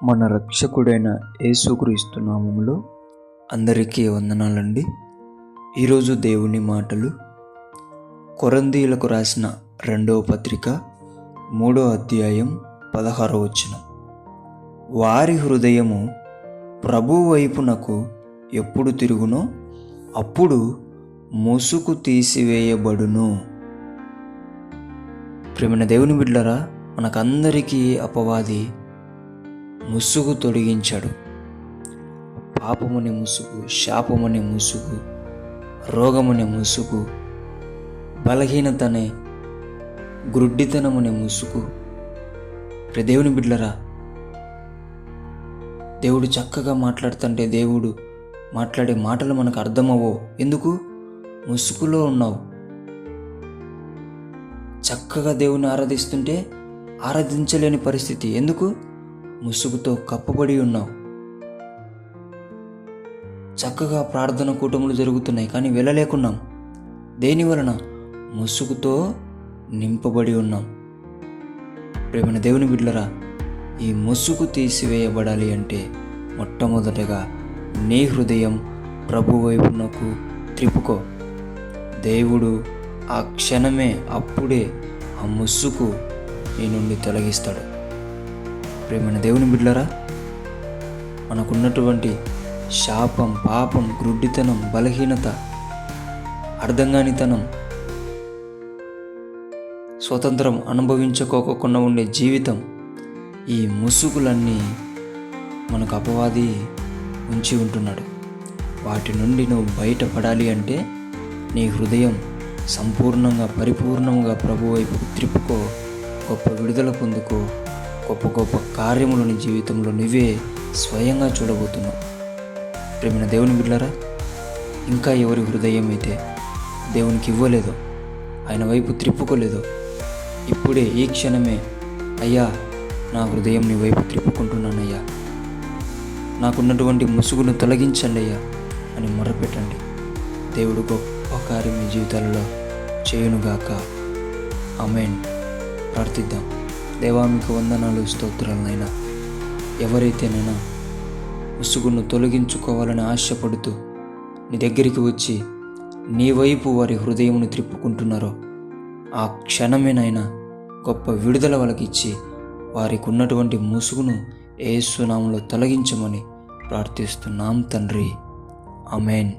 మన రక్షకుడైన యేసుక్రీస్తు నామములో అందరికీ వందనాలండి. ఈరోజు దేవుని మాటలు కొరింథీయులకు రాసిన 2వ పత్రిక 3వ అధ్యాయం 16వ వచనం. వారి హృదయము ప్రభువు వైపునకు ఎప్పుడు తిరుగునో అప్పుడు ముసుగు తీసివేయబడును. ప్రియమైన దేవుని బిడ్డలారా, మనకందరికీ అపవాది ముసుగు తొడిగించాడు. పాపమనే ముసుగు, శాపమనే ముసుగు, రోగమనే ముసుగు, బలహీనతనే, గ్రుడ్డితనమనే ముసుగు. దేవుని బిడ్డలారా, దేవుడు చక్కగా మాట్లాడుతుంటే దేవుడు మాట్లాడే మాటలు మనకు అర్థమవో. ఎందుకు? ముసుగులో ఉన్నావు. చక్కగా దేవుని ఆరాధిస్తుంటే ఆరాధించలేని పరిస్థితి. ఎందుకు? ముసుగుతో కప్పబడి ఉన్నావు. చక్కగా ప్రార్థన కూటములు జరుగుతున్నాయి కానీ వెళ్ళలేకున్నాం. దేని వలన? ముసుగుతో నింపబడి ఉన్నాం. ప్రేమైన దేవుని బిడ్డలారా, ఈ ముసుగు తీసివేయబడాలి అంటే మొట్టమొదటగా నీ హృదయం ప్రభు వైపునకు త్రిప్పుకో. దేవుడు ఆ క్షణమే, అప్పుడే ఆ ముసుగు నీ నుండి తొలగిస్తాడు. ప్రేమైన దేవుని బిడ్డలారా, మనకున్నటువంటి శాపం, పాపం, గ్రుడ్డితనం, బలహీనత, అర్థంగానితనం, స్వతంత్రం అనుభవించుకోకుండా ఉండే జీవితం, ఈ ముసుగులన్నీ మనకు అపవాది ఉంచి ఉంటున్నాడు. వాటి నుండి నువ్వు బయటపడాలి అంటే నీ హృదయం సంపూర్ణంగా, పరిపూర్ణంగా ప్రభు వైపు త్రిప్పుకో. గొప్ప విడుదల పొందుకో. గొప్ప గొప్ప కార్యములు నీ జీవితంలో నువ్వే స్వయంగా చూడబోతున్నావు. ప్రేమైన దేవుని బిడ్డలారా, ఇంకా ఎవరి హృదయం అయితే దేవునికి ఇవ్వలేదో, ఆయన వైపు త్రిప్పుకోలేదో, ఇప్పుడే ఈ క్షణమే, అయ్యా నా హృదయం నీ వైపు త్రిప్పుకుంటున్నానయ్యా, నాకున్నటువంటి ముసుగును తొలగించండి అయ్యా అని మొరపెట్టండి. దేవుడు గొప్ప కార్యం మీ జీవితాలలో చేయునుగాక. ఆమేన్. ప్రార్థిద్దాం. దేవా, మీకు వందనాలు, స్తోత్రాలనైనా. ఎవరైతేనైనా ముసుగును తొలగించుకోవాలని ఆశపడుతూ నీ దగ్గరికి వచ్చి నీ వైపు వారి హృదయమును త్రిప్పుకుంటున్నారో ఆ క్షణమేనైనా గొప్ప విడుదల వాళ్ళకిచ్చి వారికి ఉన్నటువంటి ముసుగును యేసు నామములో తొలగించమని ప్రార్థిస్తున్నాం తండ్రి. ఆమేన్.